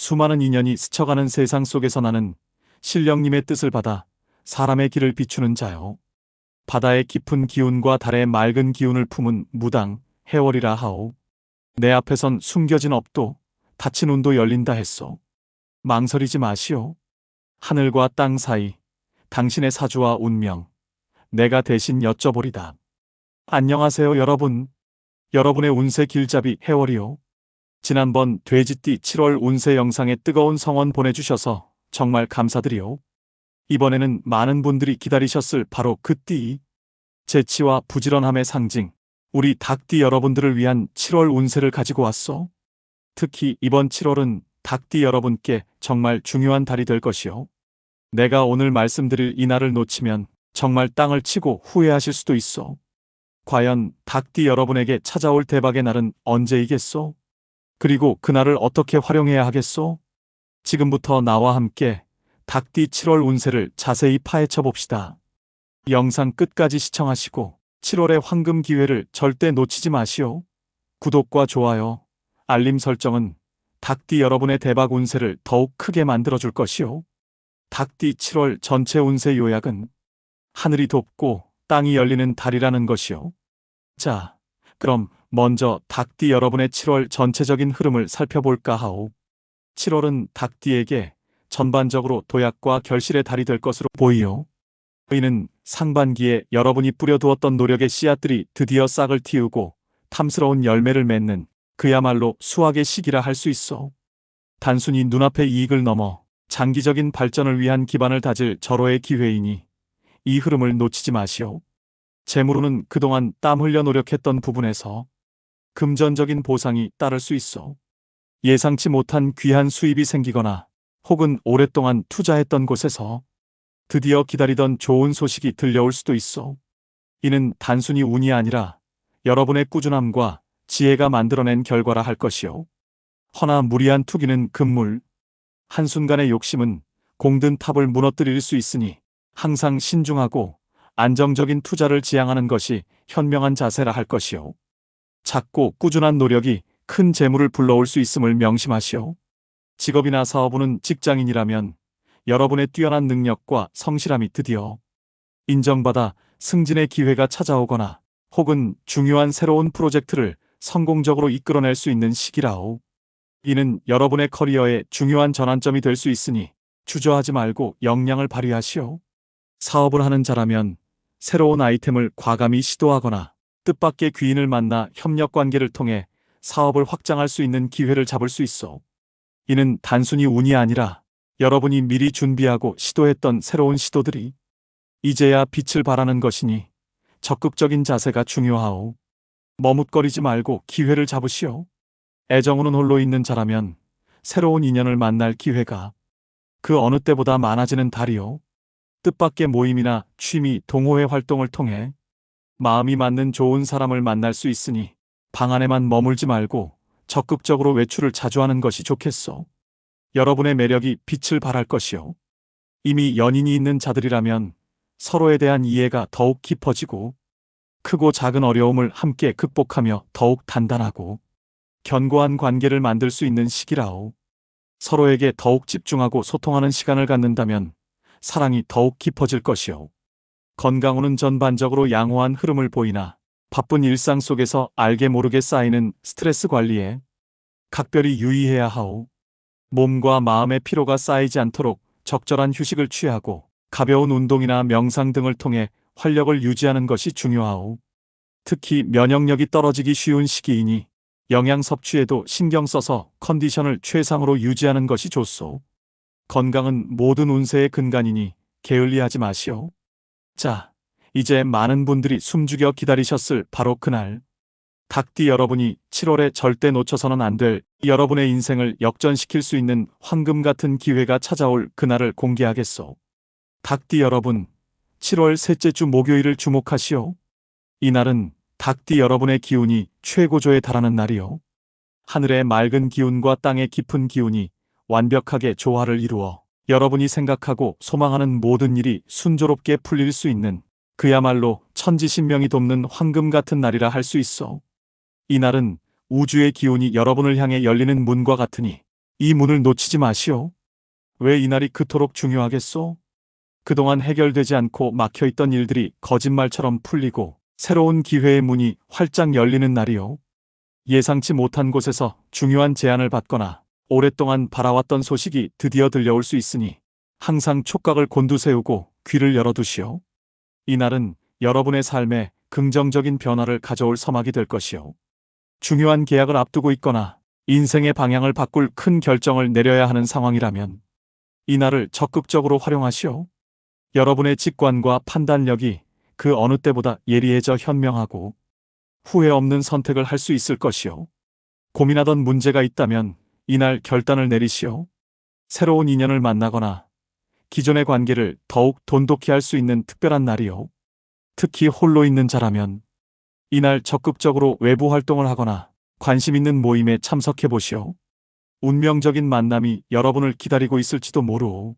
수많은 인연이 스쳐가는 세상 속에서 나는 신령님의 뜻을 받아 사람의 길을 비추는 자요. 바다의 깊은 기운과 달의 맑은 기운을 품은 무당 해월이라 하오. 내 앞에선 숨겨진 업도 닫힌 운도 열린다 했소. 망설이지 마시오. 하늘과 땅 사이 당신의 사주와 운명 내가 대신 여쭤보리다. 안녕하세요 여러분. 여러분의 운세 길잡이 해월이요. 지난번 돼지띠 7월 운세 영상에 뜨거운 성원 보내주셔서 정말 감사드리요. 이번에는 많은 분들이 기다리셨을 바로 그 띠. 재치와 부지런함의 상징, 우리 닭띠 여러분들을 위한 7월 운세를 가지고 왔소. 특히 이번 7월은 닭띠 여러분께 정말 중요한 달이 될 것이요. 내가 오늘 말씀드릴 이 날을 놓치면 정말 땅을 치고 후회하실 수도 있어. 과연 닭띠 여러분에게 찾아올 대박의 날은 언제이겠소? 그리고 그 날을 어떻게 활용해야 하겠소? 지금부터 나와 함께 닭띠 7월 운세를 자세히 파헤쳐 봅시다. 영상 끝까지 시청하시고 7월의 황금 기회를 절대 놓치지 마시오. 구독과 좋아요, 알림 설정은 닭띠 여러분의 대박 운세를 더욱 크게 만들어줄 것이오. 닭띠 7월 전체 운세 요약은 하늘이 돕고 땅이 열리는 달이라는 것이오. 자, 그럼 먼저 닭띠 여러분의 7월 전체적인 흐름을 살펴볼까 하오. 7월은 닭띠에게 전반적으로 도약과 결실의 달이 될 것으로 보이오. 이는 상반기에 여러분이 뿌려두었던 노력의 씨앗들이 드디어 싹을 틔우고 탐스러운 열매를 맺는 그야말로 수확의 시기라 할 수 있어. 단순히 눈앞의 이익을 넘어 장기적인 발전을 위한 기반을 다질 절호의 기회이니 이 흐름을 놓치지 마시오. 재물로는 그동안 땀 흘려 노력했던 부분에서 금전적인 보상이 따를 수 있어. 예상치 못한 귀한 수입이 생기거나 혹은 오랫동안 투자했던 곳에서 드디어 기다리던 좋은 소식이 들려올 수도 있어. 이는 단순히 운이 아니라 여러분의 꾸준함과 지혜가 만들어낸 결과라 할 것이요. 허나 무리한 투기는 금물, 한순간의 욕심은 공든 탑을 무너뜨릴 수 있으니 항상 신중하고 안정적인 투자를 지향하는 것이 현명한 자세라 할 것이요. 작고 꾸준한 노력이 큰 재물을 불러올 수 있음을 명심하시오. 직업이나 사업은 직장인이라면 여러분의 뛰어난 능력과 성실함이 드디어 인정받아 승진의 기회가 찾아오거나 혹은 중요한 새로운 프로젝트를 성공적으로 이끌어낼 수 있는 시기라오. 이는 여러분의 커리어에 중요한 전환점이 될 수 있으니 주저하지 말고 역량을 발휘하시오. 사업을 하는 자라면 새로운 아이템을 과감히 시도하거나 뜻밖의 귀인을 만나 협력 관계를 통해 사업을 확장할 수 있는 기회를 잡을 수 있어. 이는 단순히 운이 아니라 여러분이 미리 준비하고 시도했던 새로운 시도들이 이제야 빛을 발하는 것이니 적극적인 자세가 중요하오. 머뭇거리지 말고 기회를 잡으시오. 애정으로는 홀로 있는 자라면 새로운 인연을 만날 기회가 그 어느 때보다 많아지는 달이요. 뜻밖의 모임이나 취미, 동호회 활동을 통해 마음이 맞는 좋은 사람을 만날 수 있으니 방 안에만 머물지 말고 적극적으로 외출을 자주 하는 것이 좋겠소. 여러분의 매력이 빛을 발할 것이요. 이미 연인이 있는 자들이라면 서로에 대한 이해가 더욱 깊어지고 크고 작은 어려움을 함께 극복하며 더욱 단단하고 견고한 관계를 만들 수 있는 시기라오. 서로에게 더욱 집중하고 소통하는 시간을 갖는다면 사랑이 더욱 깊어질 것이요. 건강운은 전반적으로 양호한 흐름을 보이나 바쁜 일상 속에서 알게 모르게 쌓이는 스트레스 관리에 각별히 유의해야 하오. 몸과 마음의 피로가 쌓이지 않도록 적절한 휴식을 취하고 가벼운 운동이나 명상 등을 통해 활력을 유지하는 것이 중요하오. 특히 면역력이 떨어지기 쉬운 시기이니 영양 섭취에도 신경 써서 컨디션을 최상으로 유지하는 것이 좋소. 건강은 모든 운세의 근간이니 게을리하지 마시오. 자, 이제 많은 분들이 숨죽여 기다리셨을 바로 그날. 닭띠 여러분이 7월에 절대 놓쳐서는 안 될 여러분의 인생을 역전시킬 수 있는 황금 같은 기회가 찾아올 그날을 공개하겠소. 닭띠 여러분, 7월 셋째 주 목요일을 주목하시오. 이날은 닭띠 여러분의 기운이 최고조에 달하는 날이요. 하늘의 맑은 기운과 땅의 깊은 기운이 완벽하게 조화를 이루어 여러분이 생각하고 소망하는 모든 일이 순조롭게 풀릴 수 있는 그야말로 천지신명이 돕는 황금 같은 날이라 할 수 있어. 이 날은 우주의 기운이 여러분을 향해 열리는 문과 같으니 이 문을 놓치지 마시오. 왜 이날이 그토록 중요하겠소? 그동안 해결되지 않고 막혀있던 일들이 거짓말처럼 풀리고 새로운 기회의 문이 활짝 열리는 날이요. 예상치 못한 곳에서 중요한 제안을 받거나 오랫동안 바라왔던 소식이 드디어 들려올 수 있으니 항상 촉각을 곤두세우고 귀를 열어두시오. 이날은 여러분의 삶에 긍정적인 변화를 가져올 서막이 될 것이요. 중요한 계약을 앞두고 있거나 인생의 방향을 바꿀 큰 결정을 내려야 하는 상황이라면 이날을 적극적으로 활용하시오. 여러분의 직관과 판단력이 그 어느 때보다 예리해져 현명하고 후회 없는 선택을 할 수 있을 것이요. 고민하던 문제가 있다면 이날 결단을 내리시오. 새로운 인연을 만나거나 기존의 관계를 더욱 돈독히 할 수 있는 특별한 날이요. 특히 홀로 있는 자라면 이날 적극적으로 외부 활동을 하거나 관심 있는 모임에 참석해 보시오. 운명적인 만남이 여러분을 기다리고 있을지도 모르오.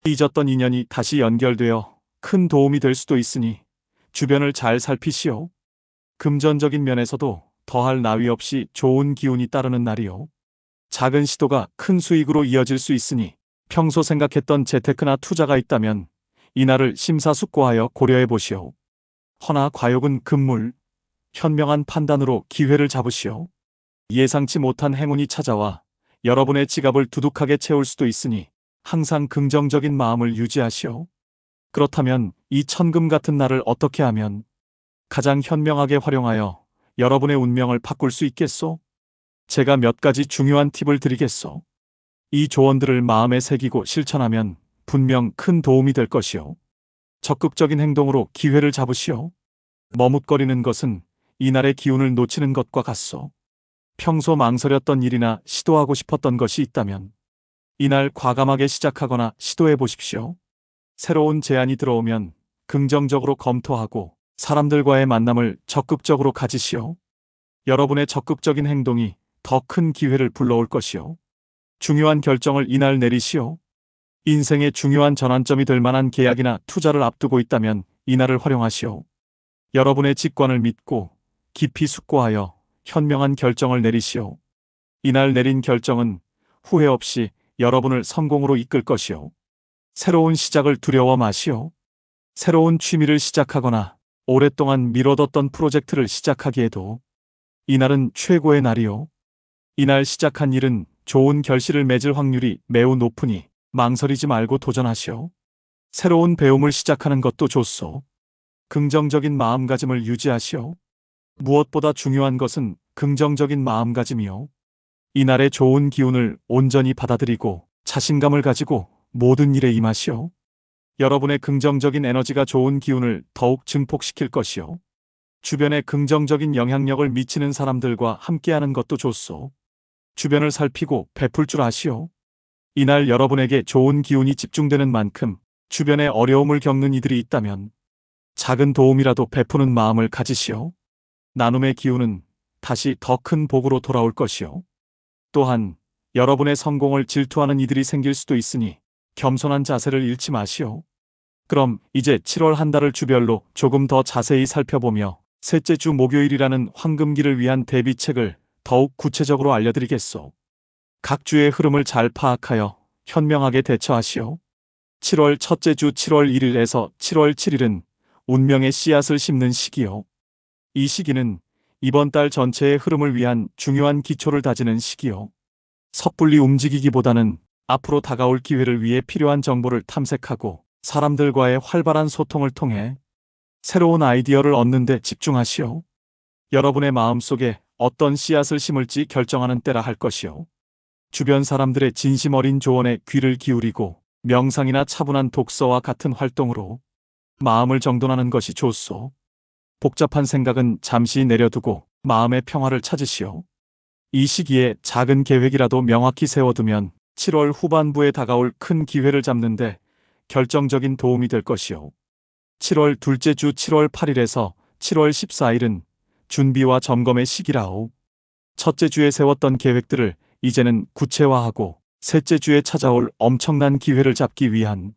잊었던 인연이 다시 연결되어 큰 도움이 될 수도 있으니 주변을 잘 살피시오. 금전적인 면에서도 더할 나위 없이 좋은 기운이 따르는 날이요. 작은 시도가 큰 수익으로 이어질 수 있으니 평소 생각했던 재테크나 투자가 있다면 이날을 심사숙고하여 고려해 보시오. 허나 과욕은 금물, 현명한 판단으로 기회를 잡으시오. 예상치 못한 행운이 찾아와 여러분의 지갑을 두둑하게 채울 수도 있으니 항상 긍정적인 마음을 유지하시오. 그렇다면 이 천금 같은 날을 어떻게 하면 가장 현명하게 활용하여 여러분의 운명을 바꿀 수 있겠소? 제가 몇 가지 중요한 팁을 드리겠소. 이 조언들을 마음에 새기고 실천하면 분명 큰 도움이 될 것이오. 적극적인 행동으로 기회를 잡으시오. 머뭇거리는 것은 이날의 기운을 놓치는 것과 같소. 평소 망설였던 일이나 시도하고 싶었던 것이 있다면 이날 과감하게 시작하거나 시도해 보십시오. 새로운 제안이 들어오면 긍정적으로 검토하고 사람들과의 만남을 적극적으로 가지시오. 여러분의 적극적인 행동이 더 큰 기회를 불러올 것이오. 중요한 결정을 이날 내리시오. 인생의 중요한 전환점이 될 만한 계약이나 투자를 앞두고 있다면 이날을 활용하시오. 여러분의 직관을 믿고 깊이 숙고하여 현명한 결정을 내리시오. 이날 내린 결정은 후회 없이 여러분을 성공으로 이끌 것이오. 새로운 시작을 두려워 마시오. 새로운 취미를 시작하거나 오랫동안 미뤄뒀던 프로젝트를 시작하기에도 이날은 최고의 날이오. 이날 시작한 일은 좋은 결실을 맺을 확률이 매우 높으니 망설이지 말고 도전하시오. 새로운 배움을 시작하는 것도 좋소. 긍정적인 마음가짐을 유지하시오. 무엇보다 중요한 것은 긍정적인 마음가짐이요. 이날의 좋은 기운을 온전히 받아들이고 자신감을 가지고 모든 일에 임하시오. 여러분의 긍정적인 에너지가 좋은 기운을 더욱 증폭시킬 것이요. 주변에 긍정적인 영향력을 미치는 사람들과 함께하는 것도 좋소. 주변을 살피고 베풀 줄 아시오. 이날 여러분에게 좋은 기운이 집중되는 만큼 주변에 어려움을 겪는 이들이 있다면 작은 도움이라도 베푸는 마음을 가지시오. 나눔의 기운은 다시 더 큰 복으로 돌아올 것이요. 또한 여러분의 성공을 질투하는 이들이 생길 수도 있으니 겸손한 자세를 잃지 마시오. 그럼 이제 7월 한 달을 주별로 조금 더 자세히 살펴보며 셋째 주 목요일이라는 황금기를 위한 대비책을 더욱 구체적으로 알려드리겠소. 각 주의 흐름을 잘 파악하여 현명하게 대처하시오. 7월 첫째 주 7월 1일에서 7월 7일은 운명의 씨앗을 심는 시기요. 이 시기는 이번 달 전체의 흐름을 위한 중요한 기초를 다지는 시기요. 섣불리 움직이기보다는 앞으로 다가올 기회를 위해 필요한 정보를 탐색하고 사람들과의 활발한 소통을 통해 새로운 아이디어를 얻는 데 집중하시오. 여러분의 마음속에 어떤 씨앗을 심을지 결정하는 때라 할 것이요. 주변 사람들의 진심 어린 조언에 귀를 기울이고 명상이나 차분한 독서와 같은 활동으로 마음을 정돈하는 것이 좋소. 복잡한 생각은 잠시 내려두고 마음의 평화를 찾으시오. 이 시기에 작은 계획이라도 명확히 세워두면 7월 후반부에 다가올 큰 기회를 잡는데 결정적인 도움이 될 것이요. 7월 둘째 주 7월 8일에서 7월 14일은 준비와 점검의 시기라오. 첫째 주에 세웠던 계획들을 이제는 구체화하고 셋째 주에 찾아올 엄청난 기회를 잡기 위한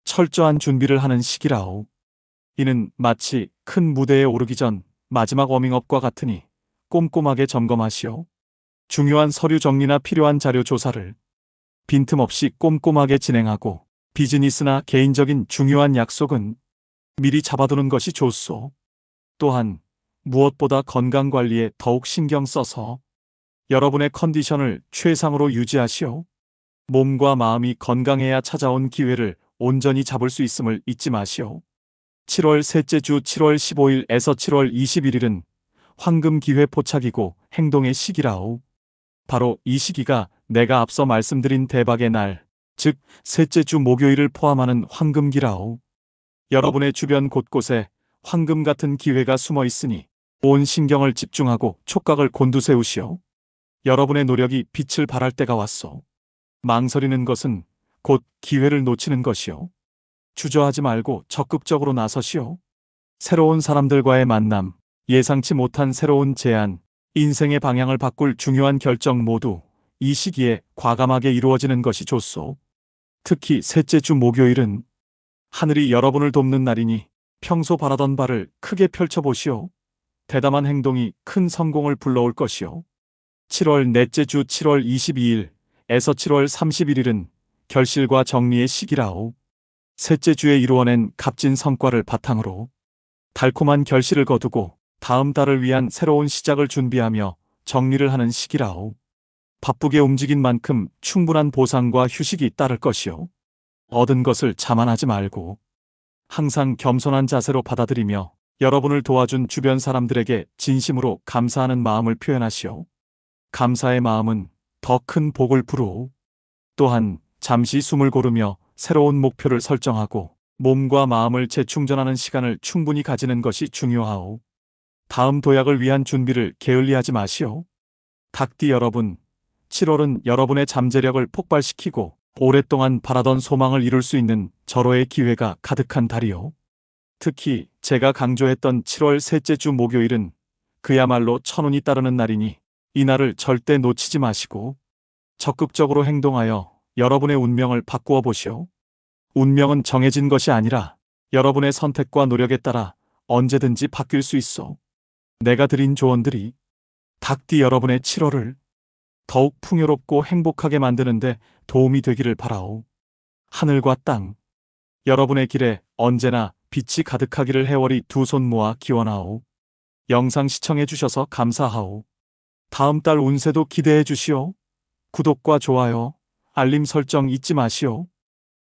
철저한 준비를 하는 시기라오. 이는 마치 큰 무대에 오르기 전 마지막 워밍업과 같으니 꼼꼼하게 점검하시오. 중요한 서류 정리나 필요한 자료 조사를 빈틈없이 꼼꼼하게 진행하고 비즈니스나 개인적인 중요한 약속은 미리 잡아두는 것이 좋소. 또한 무엇보다 건강 관리에 더욱 신경 써서 여러분의 컨디션을 최상으로 유지하시오. 몸과 마음이 건강해야 찾아온 기회를 온전히 잡을 수 있음을 잊지 마시오. 7월 셋째 주 7월 15일에서 7월 21일은 황금 기회 포착이고 행동의 시기라오. 바로 이 시기가 내가 앞서 말씀드린 대박의 날, 즉 셋째 주 목요일을 포함하는 황금기라오. 여러분의 주변 곳곳에 황금 같은 기회가 숨어 있으니 온 신경을 집중하고 촉각을 곤두세우시오. 여러분의 노력이 빛을 발할 때가 왔소. 망설이는 것은 곧 기회를 놓치는 것이오. 주저하지 말고 적극적으로 나서시오. 새로운 사람들과의 만남, 예상치 못한 새로운 제안, 인생의 방향을 바꿀 중요한 결정 모두 이 시기에 과감하게 이루어지는 것이 좋소. 특히 셋째 주 목요일은 하늘이 여러분을 돕는 날이니 평소 바라던 바를 크게 펼쳐보시오. 대담한 행동이 큰 성공을 불러올 것이오. 7월 넷째 주 7월 22일에서 7월 31일은 결실과 정리의 시기라오. 셋째 주에 이루어낸 값진 성과를 바탕으로 달콤한 결실을 거두고 다음 달을 위한 새로운 시작을 준비하며 정리를 하는 시기라오. 바쁘게 움직인 만큼 충분한 보상과 휴식이 따를 것이오. 얻은 것을 자만하지 말고 항상 겸손한 자세로 받아들이며 여러분을 도와준 주변 사람들에게 진심으로 감사하는 마음을 표현하시오. 감사의 마음은 더 큰 복을 부르오. 또한 잠시 숨을 고르며 새로운 목표를 설정하고 몸과 마음을 재충전하는 시간을 충분히 가지는 것이 중요하오. 다음 도약을 위한 준비를 게을리하지 마시오. 닭띠 여러분, 7월은 여러분의 잠재력을 폭발시키고 오랫동안 바라던 소망을 이룰 수 있는 절호의 기회가 가득한 달이오. 특히 제가 강조했던 7월 셋째 주 목요일은 그야말로 천운이 따르는 날이니 이 날을 절대 놓치지 마시고 적극적으로 행동하여 여러분의 운명을 바꾸어 보시오. 운명은 정해진 것이 아니라 여러분의 선택과 노력에 따라 언제든지 바뀔 수 있어. 내가 드린 조언들이 닭띠 여러분의 7월을 더욱 풍요롭고 행복하게 만드는데 도움이 되기를 바라오. 하늘과 땅, 여러분의 길에 언제나 빛이 가득하기를 해월이 두 손 모아 기원하오. 영상 시청해 주셔서 감사하오. 다음 달 운세도 기대해 주시오. 구독과 좋아요, 알림 설정 잊지 마시오.